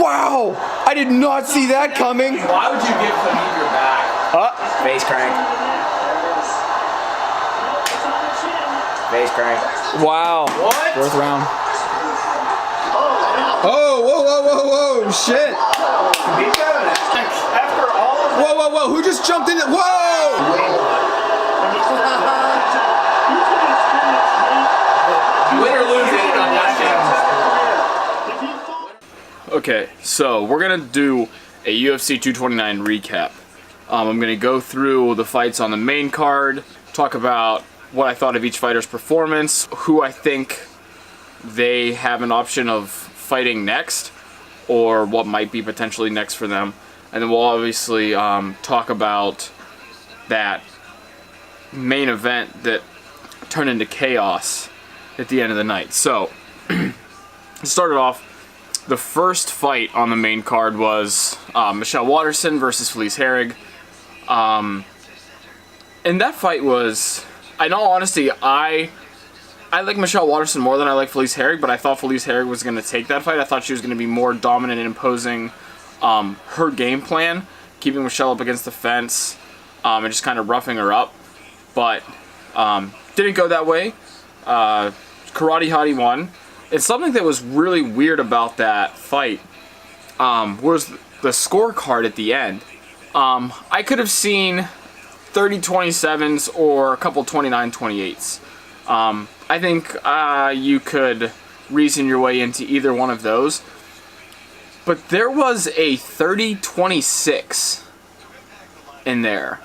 Wow! I did not see that coming. Why would you give Khabib your back? Face crank. Face crank. Wow. What? Fourth round. Oh, whoa, whoa, whoa, whoa, shit. After all of Whoa, whoa, whoa, who just jumped in? Whoa! win or lose it on that Okay, so we're gonna do a UFC 229 recap. I'm gonna go through the fights on the main card, talk about what I thought of each fighter's performance, who I think they have an option of fighting next, or what might be potentially next for them. And then we'll obviously talk about that main event that turned into chaos at the end of the night. So, started off, the first fight on the main card was Michelle Waterson versus Felice Herrig. And that fight was, in all honesty, I like Michelle Waterson more than I like Felice Herrig, but I thought Felice Herrig was going to take that fight. I thought she was going to be more dominant in imposing her game plan, keeping Michelle up against the fence, and just kind of roughing her up. But didn't go that way. Karate Hottie won. And something that was really weird about that fight was the scorecard at the end. I could have seen 30-27s or a couple 29-28s. I think you could reason your way into either one of those. But there was a 30-26 in there,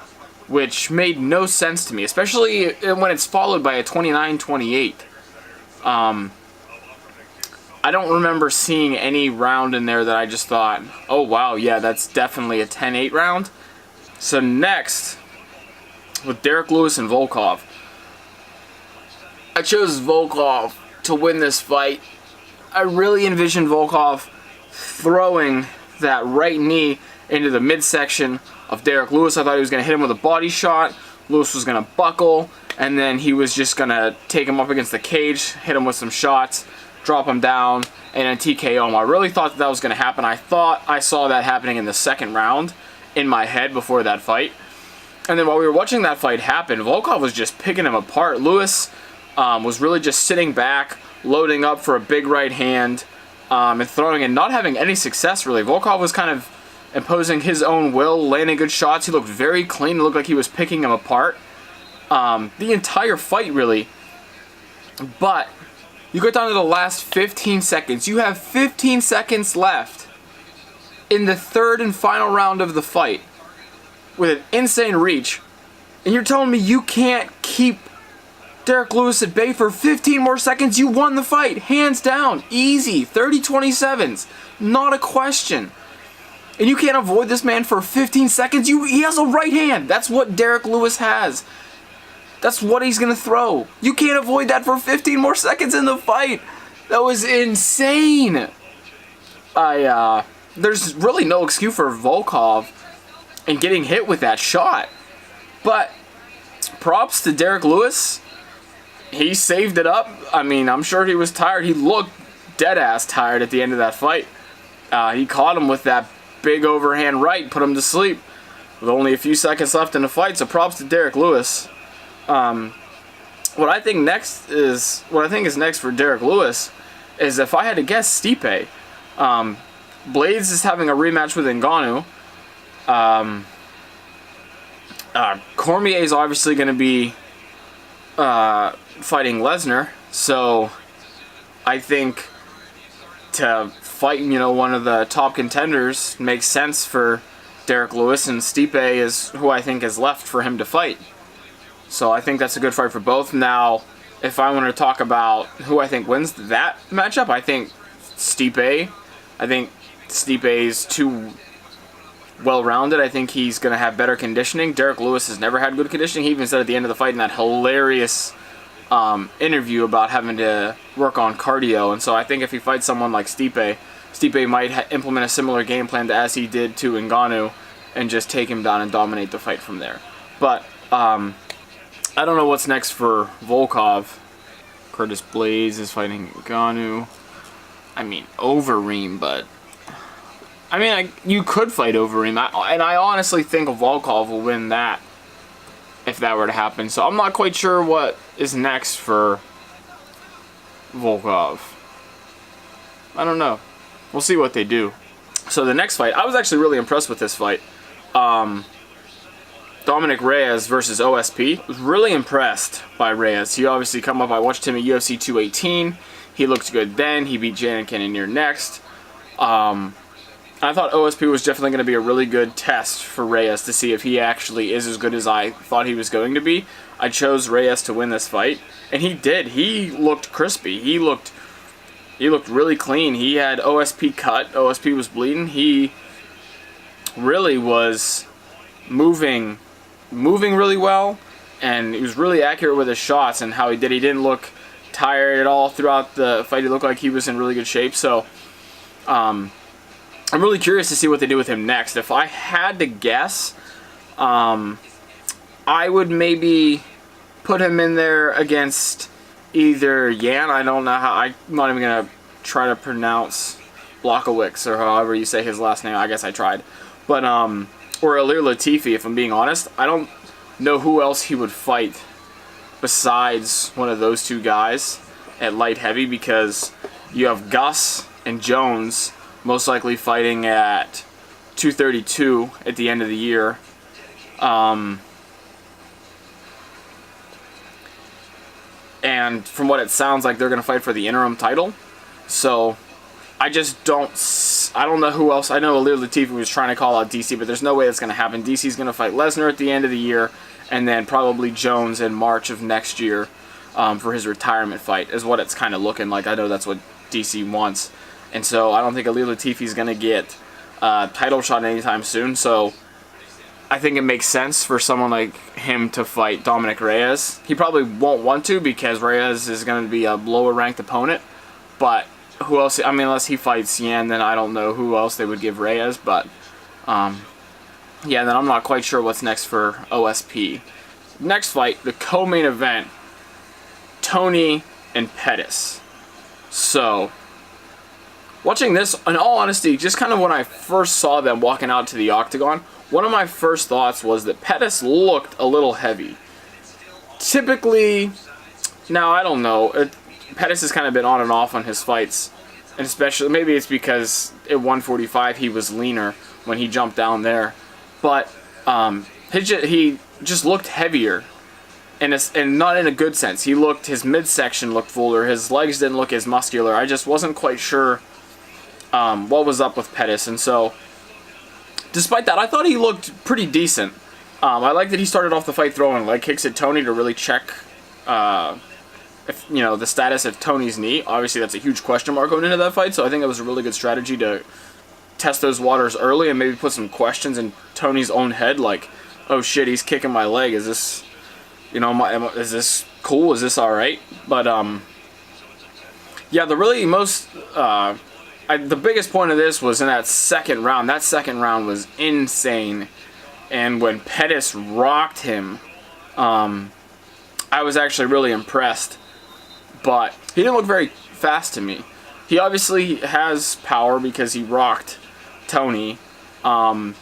which made no sense to me, especially when it's followed by a 29-28. I don't remember seeing any round in there that I just thought, oh wow, yeah, that's definitely a 10-8 round. So next, with Derek Lewis and Volkov, I chose Volkov to win this fight. I really envisioned Volkov throwing that right knee into the midsection of Derek Lewis. I thought he was going to hit him with a body shot. Lewis was going to buckle, and then he was just going to take him up against the cage, hit him with some shots, drop him down, and then TKO him. I really thought that was going to happen. I thought I saw that happening in the second round in my head before that fight. And then while we were watching that fight happen, Volkov was just picking him apart. Lewis was really just sitting back, loading up for a big right hand, and throwing and not having any success, really. Volkov was kind of imposing his own will, landing good shots. He looked very clean. It looked like he was picking him apart the entire fight, really. But you go down to the last 15 seconds. You have 15 seconds left in the third and final round of the fight with an insane reach. And you're telling me you can't keep Derek Lewis at bay for 15 more seconds? You won the fight. Hands down. Easy. 30-27s. Not a question. And you can't avoid this man for 15 seconds? He has a right hand. That's what Derek Lewis has. That's what he's going to throw. You can't avoid that for 15 more seconds in the fight. That was insane. There's really no excuse for Volkov in getting hit with that shot. But props to Derek Lewis. He saved it up. I mean, I'm sure he was tired. He looked dead-ass tired at the end of that fight. He caught him with that big overhand right, put him to sleep with only a few seconds left in the fight. So props to Derek Lewis. What I think is next for Derek Lewis is, if I had to guess, Stipe. Blades is having a rematch with Ngannou. Cormier is obviously going to be fighting Lesnar, so I think to fight, one of the top contenders makes sense for Derek Lewis, and Stipe is who I think is left for him to fight. So I think that's a good fight for both. Now, if I want to talk about who I think wins that matchup, I think Stipe. I think Stipe is too well-rounded. I think he's going to have better conditioning. Derek Lewis has never had good conditioning. He even said at the end of the fight in that hilarious interview about having to work on cardio. And so I think if he fights someone like Stipe, Stipe might implement a similar game plan as he did to Ngannou and just take him down and dominate the fight from there. But I don't know what's next for Volkov. Curtis Blades is fighting Ngannou. I mean, Overeem, but I mean, you could fight over him, and I honestly think Volkov will win that if that were to happen. So I'm not quite sure what is next for Volkov. I don't know. We'll see what they do. So the next fight, I was actually really impressed with this fight. Dominic Reyes versus OSP. I was really impressed by Reyes. He obviously come up. I watched him at UFC 218. He looked good then. He beat Janet Cannonier next. I thought OSP was definitely going to be a really good test for Reyes to see if he actually is as good as I thought he was going to be. I chose Reyes to win this fight, and he did. He looked crispy. He looked really clean. He had OSP cut. OSP was bleeding. He really was moving really well, and he was really accurate with his shots and how he did. He didn't look tired at all throughout the fight. He looked like he was in really good shape. So I'm really curious to see what they do with him next. If I had to guess, I would maybe put him in there against either Yan. I don't know how. I'm not even going to try to pronounce Blachowicz or however you say his last name. I guess I tried. But, or Ilir Latifi, if I'm being honest. I don't know who else he would fight besides one of those two guys at light heavy, because you have Gus and Jones most likely fighting at 232 at the end of the year. And from what it sounds like, they're going to fight for the interim title. So I just don't know who else. I know Ilir Latifi was trying to call out DC, but there's no way that's going to happen. DC's going to fight Lesnar at the end of the year, and then probably Jones in March of next year for his retirement fight, is what it's kind of looking like. I know that's what DC wants. And so I don't think Ilir Latifi is going to get a title shot anytime soon. So I think it makes sense for someone like him to fight Dominic Reyes. He probably won't want to, because Reyes is going to be a lower ranked opponent. But who else? I mean, unless he fights Yan, then I don't know who else they would give Reyes. But yeah, then I'm not quite sure what's next for OSP. Next fight, the co-main event, Tony and Pettis. So watching this, in all honesty, just kind of when I first saw them walking out to the octagon, one of my first thoughts was that Pettis looked a little heavy. Typically, now I don't know, Pettis has kind of been on and off on his fights, and especially, maybe it's because at 145 he was leaner when he jumped down there, but he just looked heavier, and not in a good sense. His midsection looked fuller, his legs didn't look as muscular. I just wasn't quite sure what was up with Pettis, and so despite that, I thought he looked pretty decent. I like that he started off the fight throwing leg kicks at Tony to really check if, the status of Tony's knee. Obviously, that's a huge question mark going into that fight, so I think it was a really good strategy to test those waters early and maybe put some questions in Tony's own head, like, oh shit, he's kicking my leg. Is this, is this cool? Is this all right? But yeah, the really most the biggest point of this was in that second round. That second round was insane. And when Pettis rocked him, I was actually really impressed. But he didn't look very fast to me. He obviously has power because he rocked Tony. But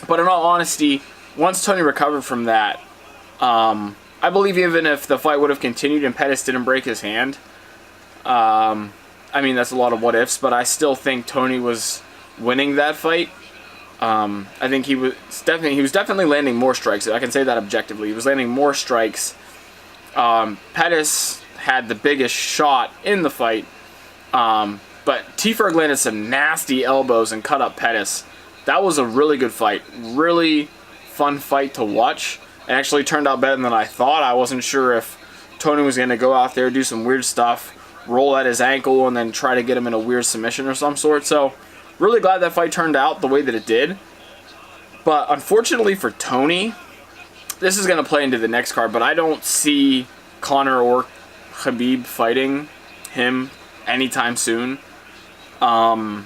in all honesty, once Tony recovered from that, I believe even if the fight would have continued and Pettis didn't break his hand, I mean, that's a lot of what ifs, but I still think Tony was winning that fight. I think he was definitely landing more strikes. I can say that objectively. He was landing more strikes. Pettis had the biggest shot in the fight, but T-Ferg landed some nasty elbows and cut up Pettis. That was a really good fight. Really fun fight to watch. It actually turned out better than I thought. I wasn't sure if Tony was going to go out there, do some weird stuff, roll at his ankle, and then try to get him in a weird submission or some sort. So, really glad that fight turned out the way that it did. But unfortunately for Tony, this is going to play into the next card, but I don't see Conor or Khabib fighting him anytime soon. That's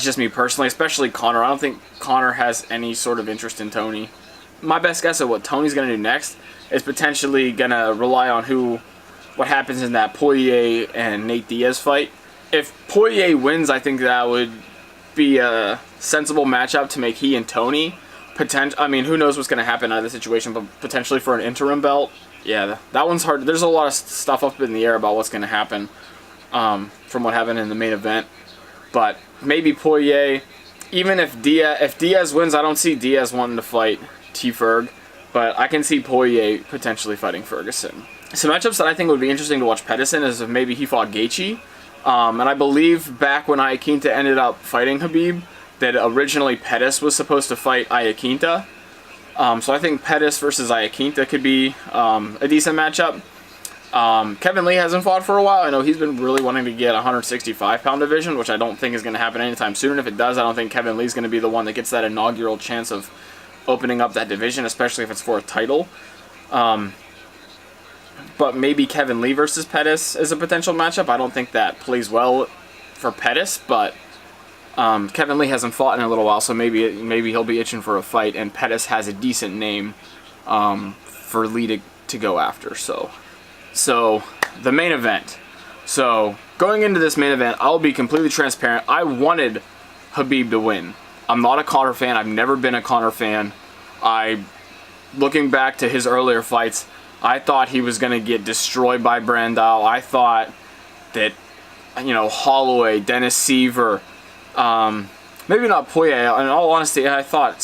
just me personally, especially Conor. I don't think Conor has any sort of interest in Tony. My best guess at what Tony's going to do next is potentially going to rely on what happens in that Poirier and Nate Diaz fight. If Poirier wins, I think that would be a sensible matchup to make he and Tony I mean, who knows what's going to happen out of the situation, but potentially for an interim belt. Yeah, that one's hard. There's a lot of stuff up in the air about what's going to happen from what happened in the main event. But maybe Poirier, even if Diaz wins, I don't see Diaz wanting to fight T-Ferg, but I can see Poirier potentially fighting Ferguson. Some matchups that I think would be interesting to watch Pettis in is if maybe he fought Gaethje. And I believe back when Iaquinta ended up fighting Khabib, that originally Pettis was supposed to fight Iaquinta. So I think Pettis versus Iaquinta could be a decent matchup. Kevin Lee hasn't fought for a while. I know he's been really wanting to get 165-pound division, which I don't think is going to happen anytime soon. And if it does, I don't think Kevin Lee's going to be the one that gets that inaugural chance of opening up that division, especially if it's for a title. But maybe Kevin Lee versus Pettis is a potential matchup. I don't think that plays well for Pettis, but Kevin Lee hasn't fought in a little while, so maybe he'll be itching for a fight, and Pettis has a decent name for Lee to go after. So the main event. So going into this main event, I'll be completely transparent. I wanted Khabib to win. I'm not a Conor fan. I've never been a Conor fan. Looking back to his earlier fights, I thought he was going to get destroyed by Brandao. I thought that, Holloway, Dennis Seaver, maybe not Poirier. In all honesty, I thought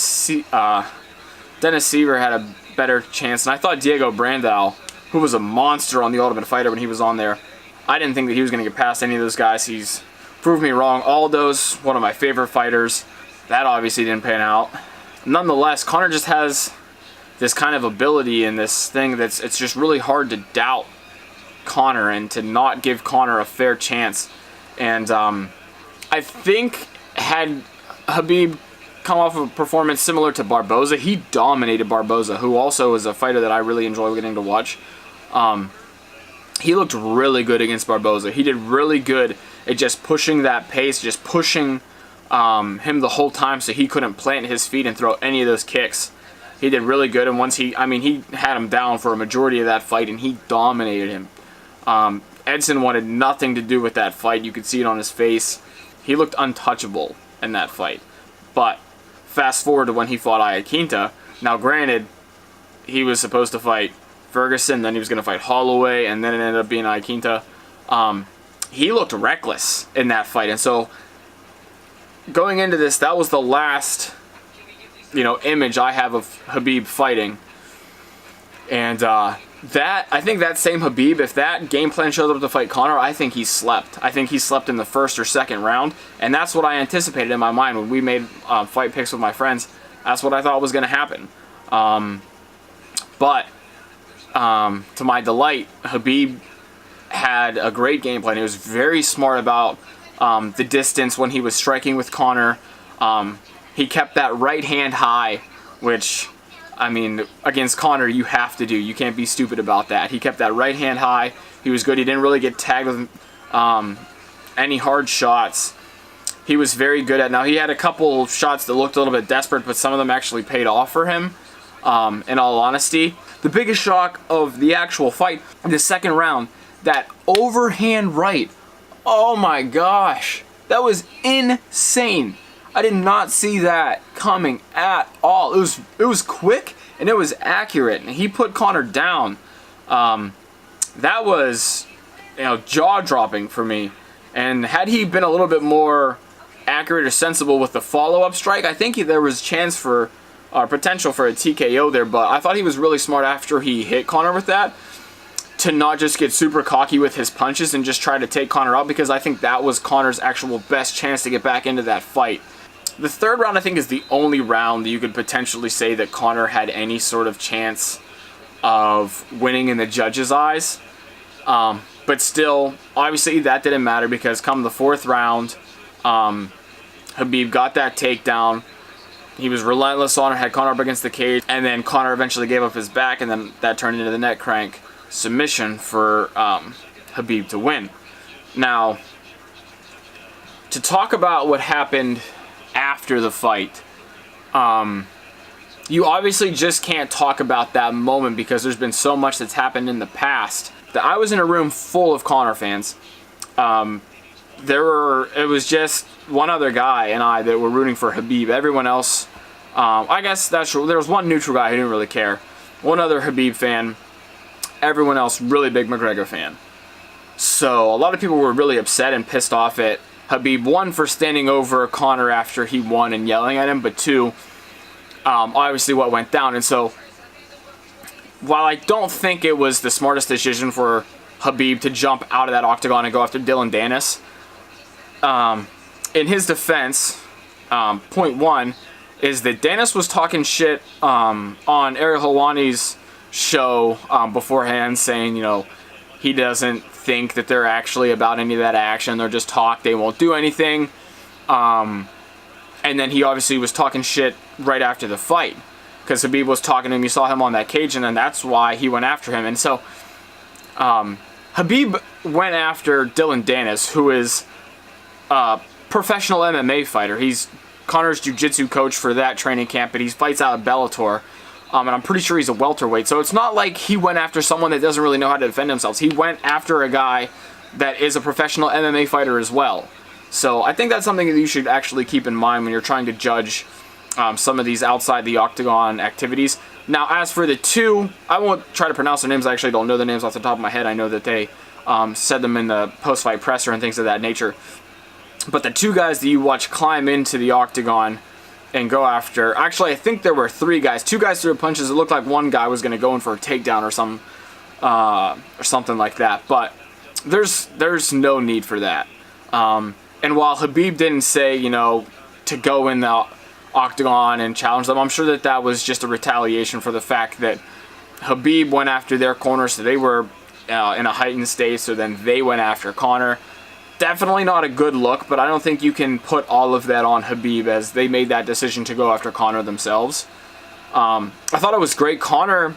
Dennis Seaver had a better chance, and I thought Diego Brandao, who was a monster on The Ultimate Fighter when he was on there, I didn't think that he was going to get past any of those guys. He's proved me wrong. Aldo's one of my favorite fighters. That obviously didn't pan out. Nonetheless, Conor just has this kind of ability in this thing it's just really hard to doubt Conor and to not give Conor a fair chance. And I think had Khabib come off of a performance similar to Barboza, he dominated Barboza, who also is a fighter that I really enjoy getting to watch. He looked really good against Barboza. He did really good at just pushing that pace, just pushing him the whole time so he couldn't plant his feet and throw any of those kicks. He did really good, and once he had him down for a majority of that fight, and he dominated him. Edson wanted nothing to do with that fight. You could see it on his face. He looked untouchable in that fight. But fast forward to when he fought Iaquinta. Now, granted, he was supposed to fight Ferguson, then he was going to fight Holloway, and then it ended up being Iaquinta. He looked reckless in that fight, and so going into this, that was the last image I have of Khabib fighting. And I think that same Khabib, if that game plan shows up to fight Conor, I think he slept. I think he slept in the first or second round, and that's what I anticipated in my mind when we made fight picks with my friends. That's what I thought was going to happen. But to my delight, Khabib had a great game plan. He was very smart about the distance when he was striking with Conor. He kept that right hand high, which, against Conor, you have to do. You can't be stupid about that. He kept that right hand high. He was good. He didn't really get tagged with any hard shots. He was very good at. Now, he had a couple shots that looked a little bit desperate, but some of them actually paid off for him, in all honesty. The biggest shock of the actual fight, in the second round, that overhand right. Oh my gosh. That was insane. I did not see that coming at all. It was quick and it was accurate, and he put Conor down. That was jaw-dropping for me. And had he been a little bit more accurate or sensible with the follow-up strike, I think there was chance for potential for a TKO there. But I thought he was really smart after he hit Conor with that, to not just get super cocky with his punches and just try to take Conor out, because I think that was Conor's actual best chance to get back into that fight. The third round, I think, is the only round that you could potentially say that Conor had any sort of chance of winning in the judges' eyes. But still, obviously, that didn't matter, because come the fourth round, Khabib got that takedown. He was relentless on it, had Conor up against the cage, and then Conor eventually gave up his back, and then that turned into the neck crank submission for Khabib to win. Now, to talk about what happened after the fight, you obviously just can't talk about that moment, because there's been so much that's happened in the past. That I was in a room full of Conor fans. it was just one other guy and I that were rooting for Khabib. Everyone else, I guess that's true. There was one neutral guy who didn't really care. One other Khabib fan. Everyone else really big McGregor fan. So a lot of people were really upset and pissed off at Khabib. One, for standing over Conor after he won and yelling at him, but two, obviously what went down. And so while I don't think it was the smartest decision for Khabib to jump out of that octagon and go after Dylan Dennis, in his defense, point one is that Dennis was talking shit on Ariel Helwani's show beforehand, saying, you know, he doesn't think that they're actually about any of that action. They're just talk. They won't do anything. And then he obviously was talking shit right after the fight because Khabib was talking to him. You saw him on that cage, and then that's why he went after him. And so Khabib went after Dylan Dennis, who is a professional MMA fighter. He's Conor's jiu-jitsu coach for that training camp, but he fights out of Bellator. And I'm pretty sure he's a welterweight. So it's not like he went after someone that doesn't really know how to defend themselves. He went after a guy that is a professional MMA fighter as well. So I think that's something that you should actually keep in mind when you're trying to judge some of these outside the octagon activities. Now, as for the two, I won't try to pronounce their names. I actually don't know the names off the top of my head. I know that they said them in the post-fight presser and things of that nature. But the two guys that you watch climb into the octagon and go after, actually I think there were three guys. Two guys threw punches. It looked like one guy was going to go in for a takedown or something like that. But there's no need for that. And while Khabib didn't say, you know, to go in the octagon and challenge them, I'm sure that that was just a retaliation for the fact that Khabib went after their corner, so they were in a heightened state, so then they went after Conor. Definitely not a good look, but I don't think you can put all of that on Khabib, as they made that decision to go after Conor themselves. I thought it was great. Conor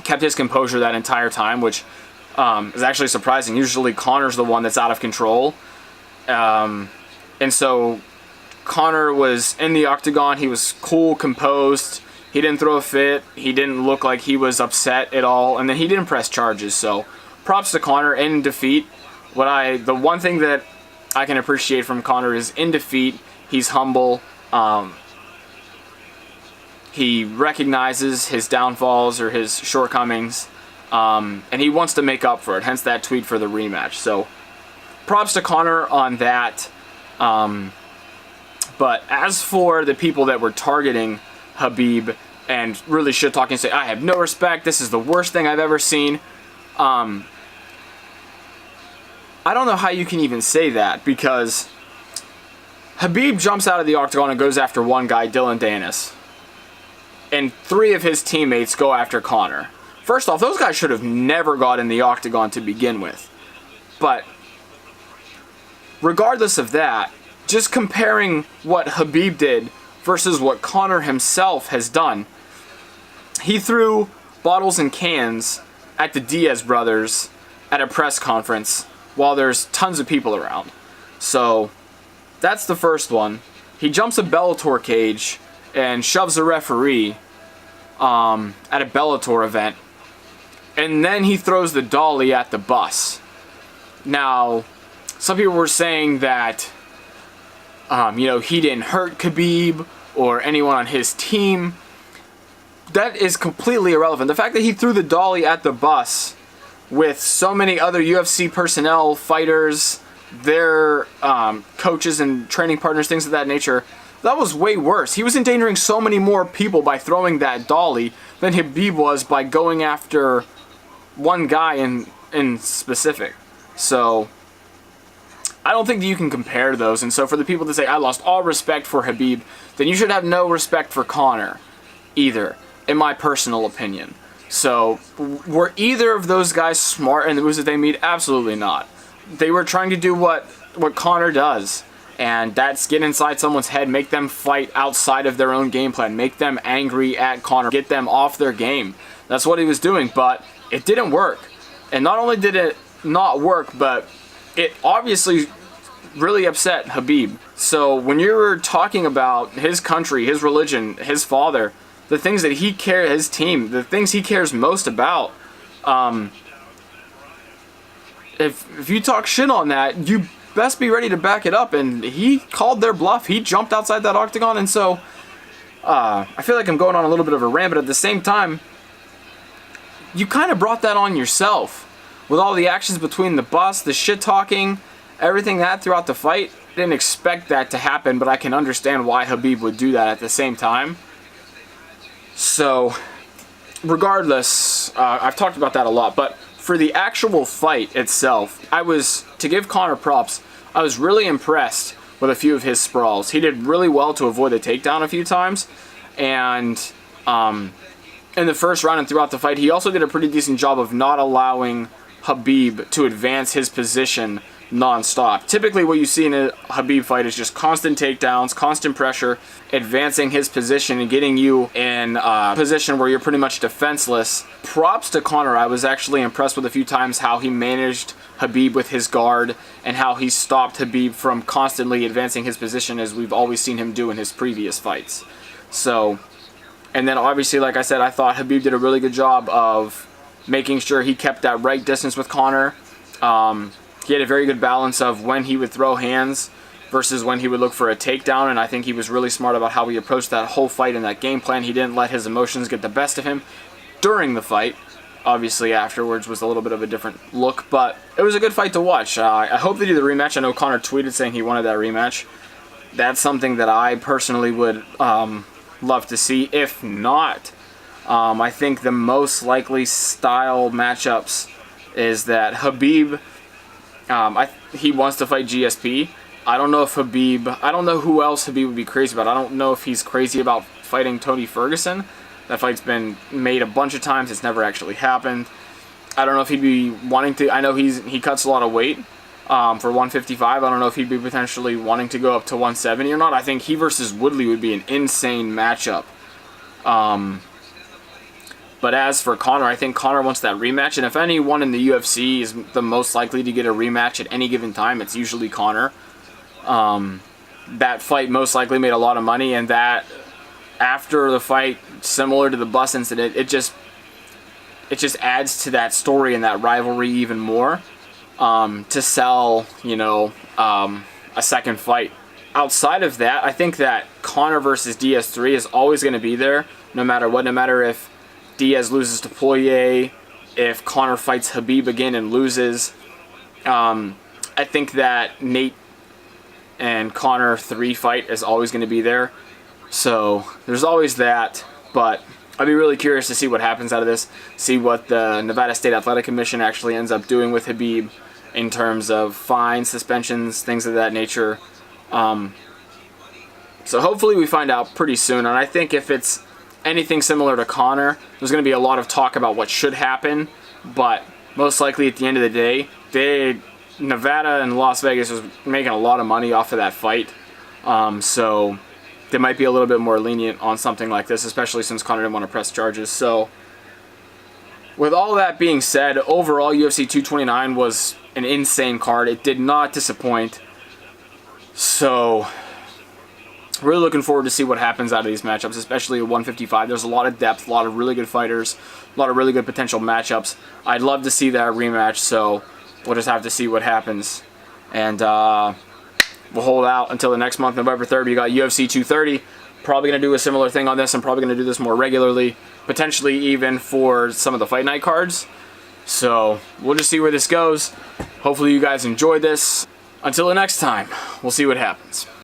kept his composure that entire time, which is actually surprising. Usually Conor's the one that's out of control. And so Conor was in the octagon. He was cool, composed. He didn't throw a fit. He didn't look like he was upset at all. And then he didn't press charges. So props to Conor in defeat. The one thing that I can appreciate from Conor is in defeat, he's humble. He recognizes his downfalls or his shortcomings, and he wants to make up for it. Hence that tweet for the rematch. So props to Conor on that. But as for the people that were targeting Khabib and really shit-talking, say, I have no respect, this is the worst thing I've ever seen, I don't know how you can even say that, because Khabib jumps out of the octagon and goes after one guy, Dylan Dennis, and three of his teammates go after Conor. First off, those guys should have never got in the octagon to begin with. But regardless of that, just comparing what Khabib did versus what Conor himself has done, he threw bottles and cans at the Diaz brothers at a press conference while there's tons of people around. So that's the first one. He jumps a Bellator cage and shoves a referee at a Bellator event. And then he throws the dolly at the bus. Now, some people were saying that, he didn't hurt Khabib or anyone on his team. That is completely irrelevant. The fact that he threw the dolly at the bus with so many other UFC personnel, fighters, their coaches and training partners, things of that nature, that was way worse. He was endangering so many more people by throwing that dolly than Khabib was by going after one guy in specific. So I don't think that you can compare those. And so for the people that say, I lost all respect for Khabib, then you should have no respect for Conor either, in my personal opinion. So, were either of those guys smart in the moves that they made? Absolutely not. They were trying to do what Conor does, and that's get inside someone's head, make them fight outside of their own game plan, make them angry at Conor, get them off their game. That's what he was doing, but it didn't work. And not only did it not work, but it obviously really upset Khabib. So, when you're talking about his country, his religion, his father, the things that he cares, his team, the things he cares most about, if you talk shit on that, you best be ready to back it up, and he called their bluff. He jumped outside that octagon, and so I feel like I'm going on a little bit of a rant, but at the same time, you kind of brought that on yourself with all the actions between the bus, the shit talking, everything that throughout the fight. I didn't expect that to happen, but I can understand why Khabib would do that at the same time. So, regardless, I've talked about that a lot, but for the actual fight itself, to give Conor props, I was really impressed with a few of his sprawls. He did really well to avoid the takedown a few times, and in the first round and throughout the fight, he also did a pretty decent job of not allowing Khabib to advance his position non-stop. Typically what you see in a Khabib fight is just constant takedowns, constant pressure, advancing his position and getting you in a position where you're pretty much defenseless. Props to Conor. I was actually impressed with a few times how he managed Khabib with his guard and how he stopped Khabib from constantly advancing his position as we've always seen him do in his previous fights. So, and then obviously, like I said, I thought Khabib did a really good job of making sure he kept that right distance with Conor. He had a very good balance of when he would throw hands versus when he would look for a takedown, and I think he was really smart about how he approached that whole fight and that game plan. He didn't let his emotions get the best of him during the fight. Obviously, afterwards was a little bit of a different look, but it was a good fight to watch. I hope they do the rematch. I know Conor tweeted saying he wanted that rematch. That's something that I personally would love to see. If not, I think the most likely style matchups is that Khabib, he wants to fight GSP. I don't know if I don't know who else Khabib would be crazy about. I don't know if he's crazy about fighting Tony Ferguson. That fight's been made a bunch of times. It's never actually happened. I don't know if he'd be wanting to. I know he cuts a lot of weight for 155. I don't know if he'd be potentially wanting to go up to 170 or not. I think he versus Woodley would be an insane matchup. But as for Conor, I think Conor wants that rematch. And if anyone in the UFC is the most likely to get a rematch at any given time, it's usually Conor. That fight most likely made a lot of money, and that after the fight, similar to the bus incident, it just adds to that story and that rivalry even more, to sell, a second fight. Outside of that, I think that Conor versus DS3 is always going to be there, no matter what. No matter if Diaz loses to Poirier, if Conor fights Khabib again and loses. I think that Nate and Conor 3 fight is always going to be there. So there's always that, but I'd be really curious to see what happens out of this, see what the Nevada State Athletic Commission actually ends up doing with Khabib in terms of fines, suspensions, things of that nature. So hopefully we find out pretty soon, and I think if it's anything similar to Conor, there's going to be a lot of talk about what should happen, but most likely at the end of the day, Nevada and Las Vegas was making a lot of money off of that fight, so they might be a little bit more lenient on something like this, especially since Conor didn't want to press charges. So with all that being said, overall UFC 229 was an insane card. It did not disappoint. So really looking forward to see what happens out of these matchups, especially at 155. There's a lot of depth, a lot of really good fighters, a lot of really good potential matchups. I'd love to see that rematch, so we'll just have to see what happens. And we'll hold out until the next month, November 3rd. You got UFC 230. Probably going to do a similar thing on this. I'm probably going to do this more regularly, potentially even for some of the fight night cards. So we'll just see where this goes. Hopefully you guys enjoyed this. Until the next time, we'll see what happens.